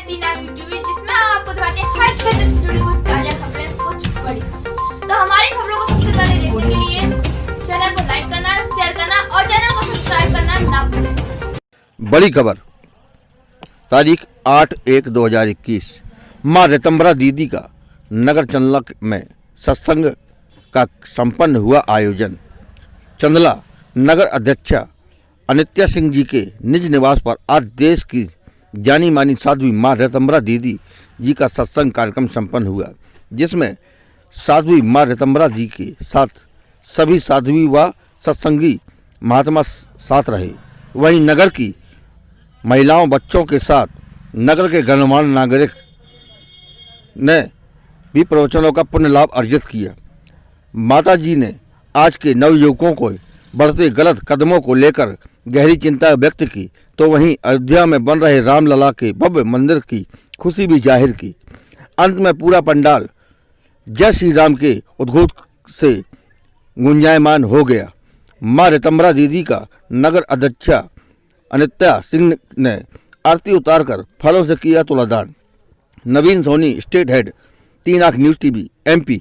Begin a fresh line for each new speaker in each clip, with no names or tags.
हैं दीना टीवी, जिसमें हम आपको दिखाते हैं हर क्षेत्र से जुड़ी कुछ ताजा खबरें, कुछ बड़ी खबरें। तो हमारी खबरों को सबसे पहले देखने के लिए चैनल को लाइक करना, शेयर करना और चैनल को सब्सक्राइब करना ना भूलें।
बड़ी खबर तारीख 8/1/2021 माँ रितंबरा दीदी का नगर चंदला में सत्संग का संपन्न हुआ आयोजन। चंदला नगर अध्यक्षा अनित्या सिंह जी के निज निवास पर आज देश की जानी मानी साध्वी माँ रितंबरा दीदी जी का सत्संग कार्यक्रम संपन्न हुआ, जिसमें साध्वी माँ रितंबरा जी के साथ सभी साध्वी व सत्संगी महात्मा साथ रहे। वहीं नगर की महिलाओं बच्चों के साथ नगर के गणमान्य नागरिक ने भी प्रवचनों का पुण्य लाभ अर्जित किया। माता जी ने आज के नवयुवकों को बढ़ते गलत कदमों को लेकर गहरी चिंता व्यक्त की, तो वहीं अयोध्या में बन रहे रामलला के भव्य मंदिर की खुशी भी जाहिर की। अंत में पूरा पंडाल जय श्री राम के उद्घोष से गुंजायमान हो गया। माँ रितंबरा दीदी का नगर अध्यक्षा अनित्या सिंह ने आरती उतारकर फलों से किया तुलादान। नवीन सोनी, स्टेट हेड, 3 आंख न्यूज टीवी, MP।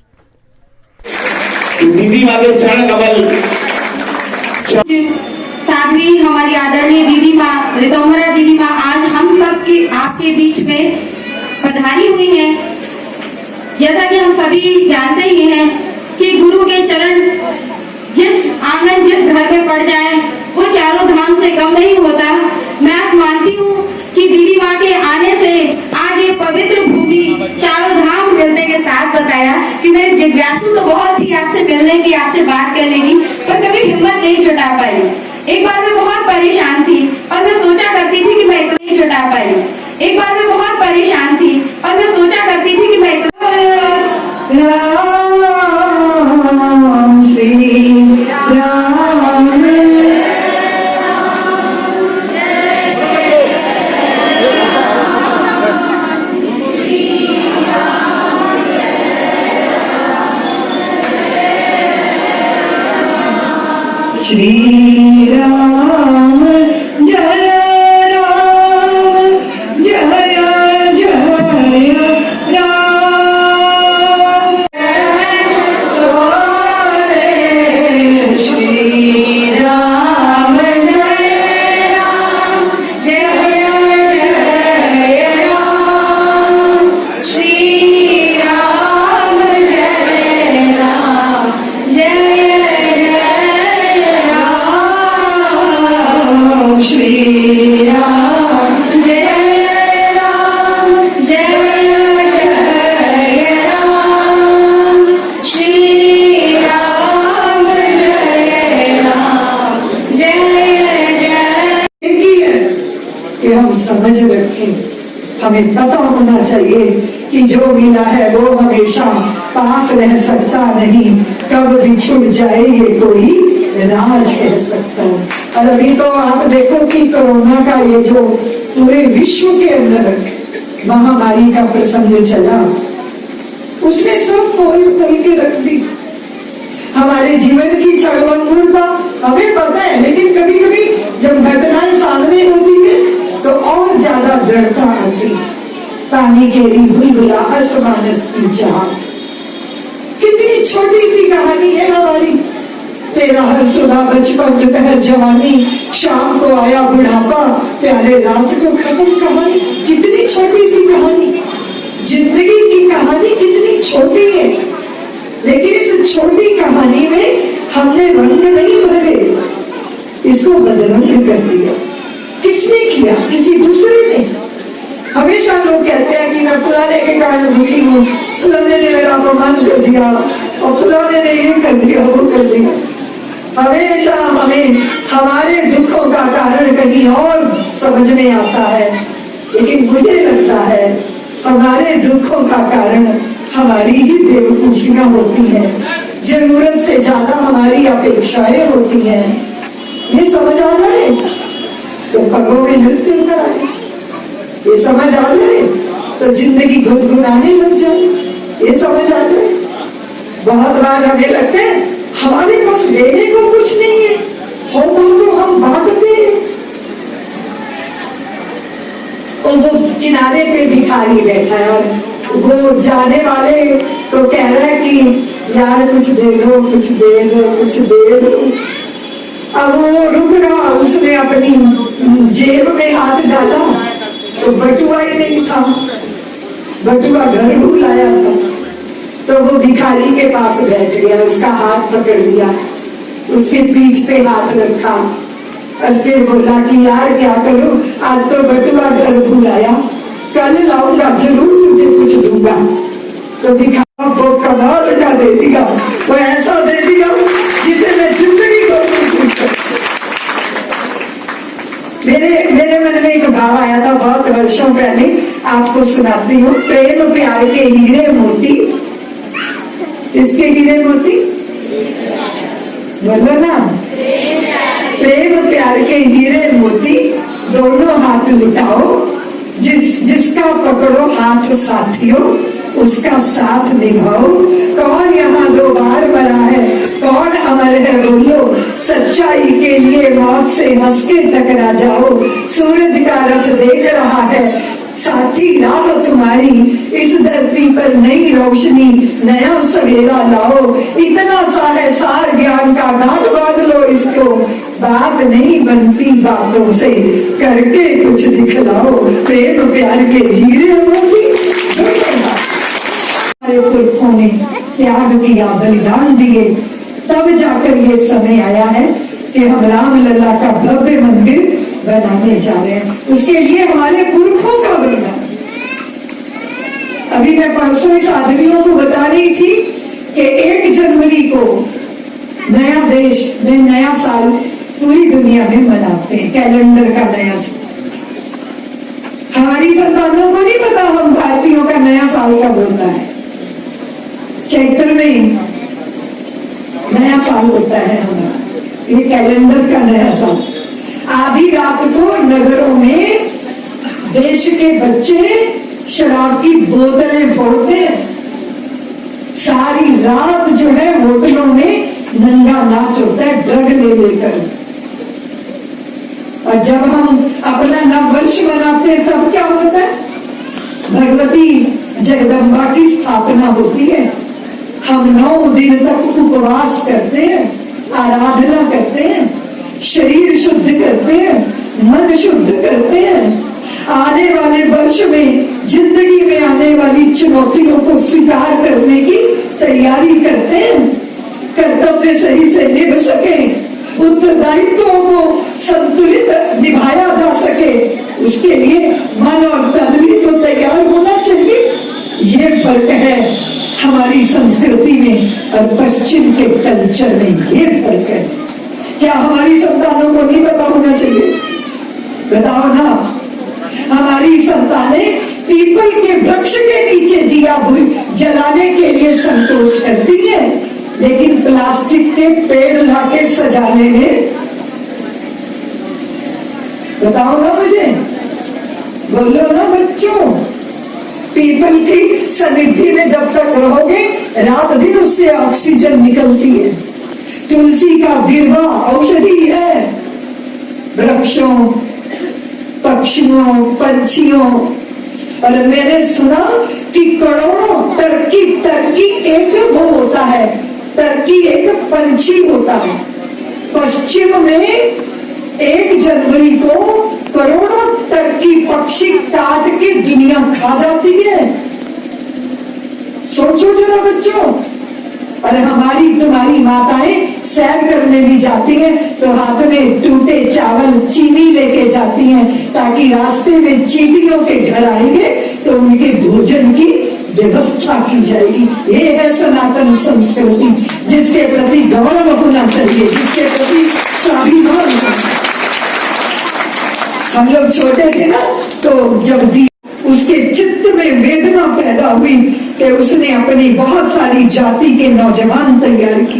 दीदी माँ के चरण कमल
साध्वी हमारी आदरणीय दीदी माँ रितंबरा दीदी माँ आज हम सब के आपके बीच में पधारी हुई हैं। जैसा कि हम सभी जानते ही हैं कि गुरु के चरण जिस आंगन जिस घर में पड़ जाए वो चारों धाम से कम नहीं होता। मैं मानती हूँ कि दीदी माँ के आने से आज ये पवित्र भूमि चारों धाम मिलने के साथ बताया कि मैं जिज्ञासु तो बहुत थी आपसे मिलने की, आपसे बात करने की, पर कभी हिम्मत नहीं जुटा पाई। एक बार मैं बहुत परेशान थी और मैं सोचा करती थी कि मैं इतना नहीं जुटा पाई। एक बार मैं बहुत परेशान थी और मैं सोचा करती थी कि मैं इतना
राम श्री राम श्री राम जय राम जय जय राम श्री राम जय राम जय जय राम श्री राम जय राम जय श्री राम जय राम जय जय राम श्री राम जय राम जय जय। कि हम समझ रखें, हमें पता होना चाहिए कि जो मिला है वो हमेशा पास रह सकता नहीं, कब भी छूट जाएंगे कोई राज कह सकता। और अभी तो आप देखो कि कोरोना का ये जो पूरे विश्व के अंदर महामारी का प्रसंग चला, उसने सब खोल खोल के रख दी। हमारे जीवन की क्षणभंगुरता हमें पता है, लेकिन कभी कभी जब घटनाएं सामने होती है तो और ज्यादा दृढ़ता आती। पानी केरी बुलबुला असमानस की चाहत, कितनी छोटी सी कहानी है हमारी। तेरा हर सुबह बचपन, दोपहर जवानी, शाम को आया बुढ़ापा, प्यारे रात को खत्म कहानी। कितनी छोटी सी कहानी, जिंदगी की कहानी कितनी छोटी है, लेकिन इस छोटी कहानी में हमने रंग नहीं भरे, इसको बदरंग कर दिया। किसने किया? किसी दूसरे ने। हमेशा लोग कहते हैं कि मैं फलाने के कारण दुखी हूँ, फलाने ने मेरा अपमान कर दिया और फलाने ने ये कर दिया वो कर दिया। हमेशा हमें हमारे दुखों का कारण कहीं और समझ में आता है, लेकिन मुझे लगता है हमारे दुखों का कारण हमारी ही बेवकूफियां होती हैं, जरूरत से ज्यादा हमारी अपेक्षाएं होती हैं। ये समझ आ जाए तो पगों में नृत्य उतर आए, ये समझ आ जाए तो जिंदगी गुनगुनाने लग जाए, ये समझ आ जाए। बहुत बार हमें लगता है हमारे पास देने को कुछ नहीं है, होता तो हम बांटते हैं।
और वो किनारे पे भिखारी बैठा है और वो जाने वाले को कह रहा है कि यार कुछ दे दो, कुछ दे दो, कुछ दे दो। अब वो रुक रहा, उसने अपनी जेब में हाथ डाला तो बटुआ ही नहीं था, बटुआ घर भूल आया था। तो वो भिखारी के पास बैठ गया, उसका हाथ पकड़ लिया, उसके पीठ पे हाथ रखा और फिर बोला कि यार क्या करूं, आज तो बटुआ घर भूल आया, कल लाऊंगा, जरूर तुझे कुछ दूंगा। तो भिखारी वो कमाल का दे दिया, वो ऐसा दे दिया जिसे मैं जिंदगी को नहीं भूल सकती। मेरे मन में एक भाव आया था बहुत वर्षों पहले, आपको सुनाती हूँ। प्रेम प्यार के हीरे मोती, किसके हीरे मोती बोलो ना, प्रेम प्यार के हीरे मोती दोनों हाथ लुटाओ, जिसका पकड़ो हाथ साथियों उसका साथ निभाओ। कौन यहाँ 2 बार मरा है, कौन अमर है बोलो, सच्चाई के लिए मौत से हंस के टकरा जाओ। सूरज का रथ देख रहा है साथी राह तुम्हारी, इस धरती पर नई रोशनी नया सवेरा लाओ। इतना सा है सार ज्ञान का, गांठ बांध लो इसको, बात नहीं बनती बातों से, करके कुछ दिखलाओ। प्रेम प्यार के हीरे मोती हमारे पुरखों ने त्याग किया, बलिदान दिए, तब जाकर ये समय आया है कि हम राम लला का भव्य मंदिर बनाने जा रहे हैं। उसके लिए हमारे पुरखों का बलिदान। अभी मैं परसों इस आदमियों को बता रही थी कि 1 जनवरी को नया देश में नया साल पूरी दुनिया में मनाते हैं, कैलेंडर का नया साल। हमारी संतानों को नहीं पता हम भारतीयों का नया साल कब होता है। चैत्र में नया साल होता है हमारा, ये कैलेंडर का नया साल। आधी रात को नगरों में देश के बच्चे शराब की बोतलें फोड़ते हैं, सारी रात जो है होटलों में नंगा नाच होता है ड्रग ले लेकर। और जब हम अपना नववर्ष मनाते हैं तब क्या होता है, भगवती जगदम्बा की स्थापना होती है। हम 9 दिन तक उपवास करते हैं, आराधना करते हैं, शरीर शुद्ध करते हैं, मन शुद्ध करते हैं। आने वाले वर्ष में जिंदगी में आने वाली चुनौतियों को स्वीकार करने की तैयारी करते हैं, कर्तव्य सही से निभ सके, उत्तरदायित्वों को संतुलित निभाया जा सके, उसके लिए मन और तन भी तो तैयार होना चाहिए। ये फर्क है हमारी संस्कृति में और पश्चिम के कल्चर में, ये फर्क है। क्या हमारी संतानों को नहीं पता होना चाहिए? बताओ ना। हमारी संतानें पीपल के वृक्ष के नीचे दिया जलाने के लिए संकोच करती है, लेकिन प्लास्टिक के पेड़ लाके सजाने में, बताओ ना मुझे, बोलो ना बच्चों। पीपल की सानिध्य में जब तक रहोगे रात दिन उससे ऑक्सीजन निकलती है। तुलसी का विरवा औषधि है। वृक्षों, पक्षियों, पंछियों, और मैंने सुना कि करोड़ों टर्की एक वो होता है, टर्की एक पंछी होता है। पश्चिम में 1 जनवरी को करोड़ों टर्की पक्षी काट के दुनिया खा जाती है। सोचो जरा बच्चों। और हमारी तुम्हारी माताएं सैर करने भी जाती हैं तो हाथ में टूटे चावल चीनी लेके जाती हैं, ताकि रास्ते में चींटियों के घर आएंगे तो उनके भोजन की व्यवस्था की जाएगी। ये है सनातन संस्कृति, जिसके प्रति गौरव होना चाहिए, जिसके प्रति स्वाभिमान होना। हम लोग छोटे थे ना, तो जब उसके चित्त में वेदना पैदा हुई कि उसने अपनी बहुत सारी जाति के नौजवान तैयार की।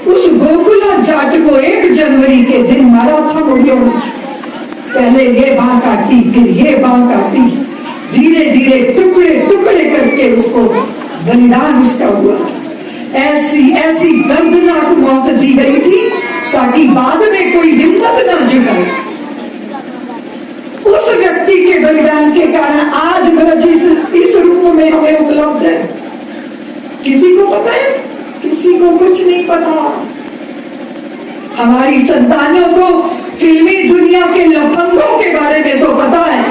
उस गोकुला जाट को 1 जनवरी के दिन मारा था मुगलों ने। पहले ये बांह काटी, फिर ये बांह काटी, धीरे धीरे टुकड़े टुकड़े करके उसको बलिदान उसका हुआ। ऐसी दर्दनाक मौत दी गई थी ताकि बाद में कोई हिम्मत ना जुटाए। उस व्यक्ति भगवती के बलिदान के कारण आज ब्रज इस रूप में हमें उपलब्ध है। किसी को पता है? किसी को कुछ नहीं पता। हमारी संतानों को फिल्मी दुनिया के लफंगों के बारे में तो पता है,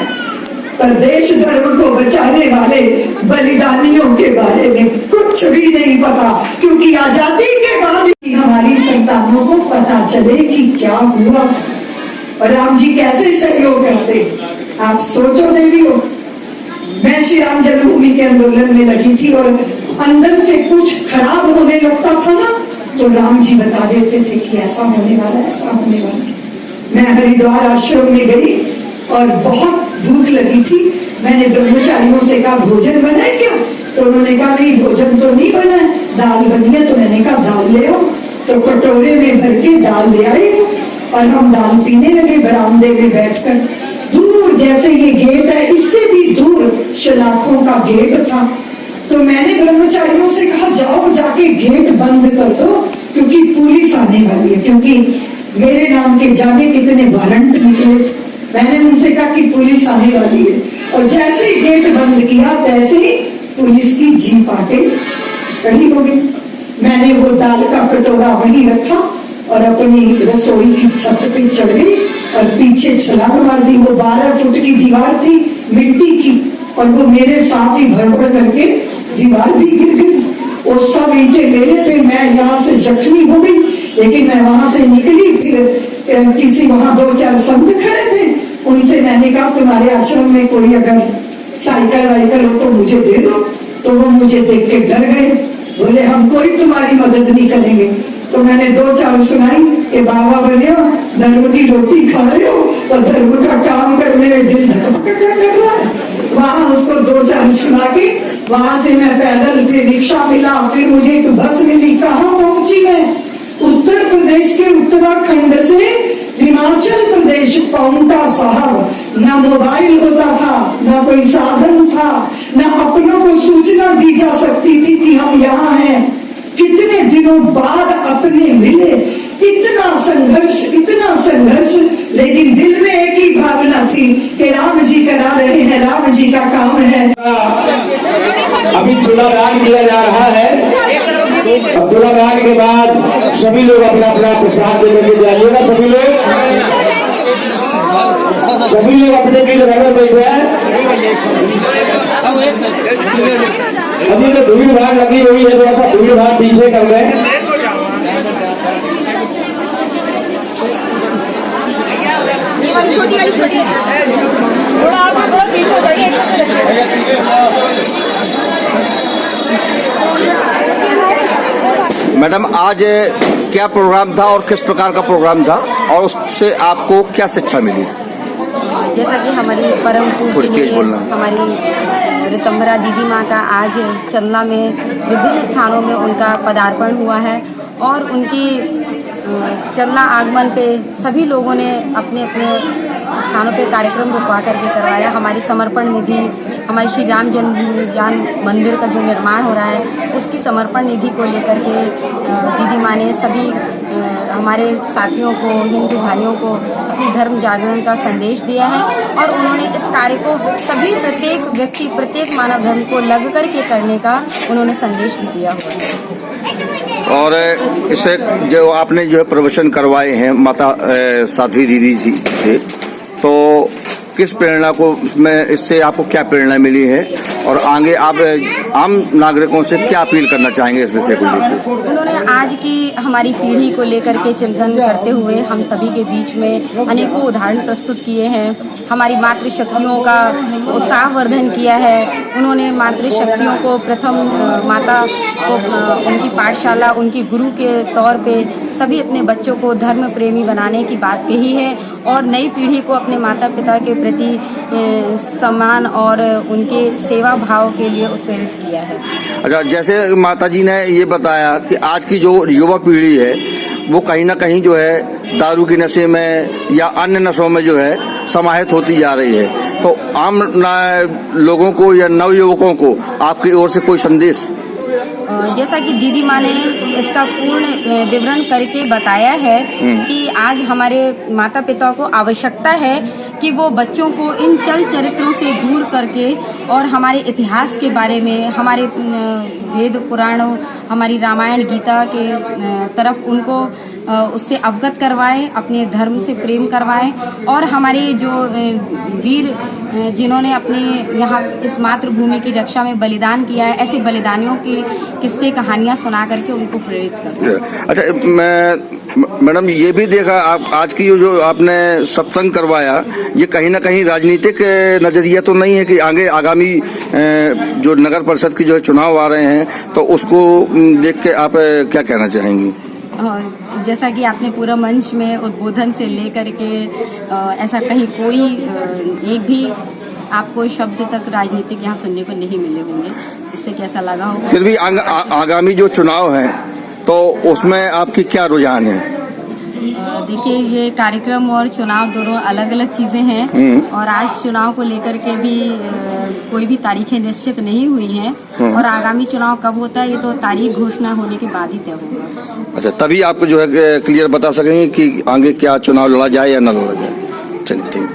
पर देश धर्म को बचाने वाले बलिदानियों के बारे में कुछ भी नहीं पता, क्योंकि आजादी के बाद ही हमारी संतानों को पता चले कि क्या हुआ और राम जी कैसे सहयोग करते। आप सोचो देवियों, मैं श्री राम जन्मभूमि के आंदोलन में लगी थी और अंदर से कुछ खराब होने लगता था ना, तो राम जी बता देते थे कि ऐसा होने वाला, ऐसा होने वाला। मैं हरिद्वार आश्रम में गई और बहुत भूख लगी थी। मैंने ब्रह्मचारियों से कहा भोजन बना है क्या? तो उन्होंने कहा नहीं भोजन तो नहीं बना, दाल बनी है। तो मैंने कहा दाल ले आओ, तो कटोरे में भर के दाल ले आई और हम दाल पीने लगे बरामदे में बैठकर। दूर जैसे ये गेट है, इससे भी दूर शलाखों का गेट था। तो मैंने ब्रह्मचारियों से कहा जाओ जाके गेट बंद कर दो, क्योंकि पुलिस आने वाली है, क्योंकि मेरे नाम के जाने कितने वारंट निकले। मैंने उनसे कहा कि पुलिस आने वाली है, और जैसे ही गेट बंद किया तैसे ही पुलिस की जीप आके खड़ी हो गई। मैंने वो दाल का कटोरा वहीं रखा और अपनी रसोई की छत पे चढ़ गई और पीछे छलांग मार दी। वो 12 फुट की दीवार थी मिट्टी की, और वो मेरे साथ ही भड़ करके दीवार भी गिर गई। वो सब ईंटें मेरे पे, मैं यहाँ से जख्मी हो गई, लेकिन मैं वहां से निकली। फिर किसी वहां 2-4 संत खड़े थे, उनसे मैंने कहा तुम्हारे आश्रम में कोई अगर साइकिल वाइकल हो तो मुझे दे दो। तो वो मुझे देख के डर गए, बोले हम कोई तुम्हारी मदद नहीं करेंगे। तो मैंने 2-4 सुनाई कि बाबा बने हो, धर्म की रोटी खा रहे हो और धर्म का काम करने में दिल धक कर रहा है। वहां उसको 2-4 सुना के वहां से मैं पैदल, फिर रिक्शा मिला, फिर मुझे एक बस मिली। कहाँ पहुंची मैं? उत्तर प्रदेश के उत्तराखंड से हिमाचल प्रदेश पाउंटा साहब। ना मोबाइल होता था, ना कोई साधन था, ना अपनों को सूचना दी जा सकती थी कि हम यहाँ हैं। कितने दिनों बाद अपने मिले, इतना संघर्ष, लेकिन दिल में एक ही भावना थी कि राम जी करा रहे हैं, राम जी का काम है।
अभी तुलादान किया जा रहा है। अब तुलादान के बाद सभी लोग अपना अपना प्रसाद लेकर के जाइएगा। सभी लोग अपने की जगह पर बैठे हैं। अभी तो भीड़ भाड़ लगी हुई है, थोड़ा सा भीड़ भाड़ पीछे कर गए।
मैडम आज क्या प्रोग्राम था और किस प्रकार का प्रोग्राम था और उससे आपको क्या शिक्षा मिली?
जैसा कि हमारी परम पूजनीय हमारी ऋतंबरा दीदी माँ का आज चंदला में विभिन्न स्थानों में उनका पदार्पण हुआ है, और उनकी चंदला आगमन पे सभी लोगों ने अपने अपने स्थानों पे कार्यक्रम रुकवा करके करवाया। हमारी समर्पण निधि, हमारी श्री राम जन्मभूमि मंदिर का जो निर्माण हो रहा है, उसकी समर्पण निधि को लेकर के दीदी माँ ने सभी हमारे साथियों को, हिंदू भाइयों को अपनी धर्म जागरण का संदेश दिया है, और उन्होंने इस कार्य को सभी प्रत्येक व्यक्ति, प्रत्येक मानव धर्म को लग करके करने का उन्होंने संदेश भी दिया हुआ है।
और इसे जो आपने जो है प्रवचन करवाए हैं माता साध्वी दीदी जी से, तो किस प्रेरणा को में इससे आपको क्या प्रेरणा मिली है और आगे आप आम नागरिकों से क्या अपील करना चाहेंगे इस विषय को लेकर?
उन्होंने आज की हमारी पीढ़ी को लेकर के चिंतन करते हुए हम सभी के बीच में अनेकों उदाहरण प्रस्तुत किए हैं। हमारी मातृशक्तियों का उत्साहवर्धन किया है। उन्होंने मातृशक्तियों को प्रथम माता को उनकी पाठशाला, उनकी गुरु के तौर पे सभी अपने बच्चों को धर्म प्रेमी बनाने की बात कही है, और नई पीढ़ी को अपने माता पिता के प्रति सम्मान और उनके सेवा भाव के लिए उत्प्रेरित किया है।
अच्छा, जैसे माता जी ने ये बताया कि आज की जो युवा पीढ़ी है वो कहीं ना कहीं जो है दारू के नशे में या अन्य नशों में जो है समाहित होती जा रही है, तो आम लोगों को या नवयुवकों को आपकी ओर से कोई संदेश?
जैसा कि दीदी माँ ने इसका पूर्ण विवरण करके बताया है कि आज हमारे माता पिता को आवश्यकता है कि वो बच्चों को इन चल चरित्रों से दूर करके और हमारे इतिहास के बारे में, हमारे वेद पुराणों, हमारी रामायण गीता के तरफ उनको उससे अवगत करवाएं, अपने धर्म से प्रेम करवाएं और हमारे जो वीर जिन्होंने अपने यहाँ इस मातृभूमि की रक्षा में बलिदान किया है, ऐसे बलिदानियों के किस्से कहानियाँ सुना करके उनको प्रेरित करें।
अच्छा, मैडम ये भी देखा आप आज की जो आपने सत्संग करवाया, ये कहीं ना कहीं राजनीतिक नजरिया तो नहीं है कि आगे आगामी जो नगर परिषद की जो चुनाव आ रहे हैं तो उसको देख के आप क्या कहना चाहेंगी?
जैसा कि आपने पूरा मंच में उद्बोधन से लेकर के ऐसा कहीं कोई एक भी आपको शब्द तक राजनीतिक यहाँ सुनने को नहीं मिले होंगे, जिससे कि ऐसा लगा होगा।
फिर भी आगामी जो चुनाव है तो उसमें आपकी क्या रुझान है?
देखिए, ये कार्यक्रम और चुनाव दोनों अलग अलग चीजें हैं और आज चुनाव को लेकर के भी कोई भी तारीखें निश्चित नहीं हुई हैं और आगामी चुनाव कब होता है ये तो तारीख घोषणा होने के बाद ही तय होगा।
अच्छा, तभी आप जो है क्लियर बता सकेंगे कि आगे क्या चुनाव लड़ा जाए या न लड़ा जाए। चलिए, ठीक।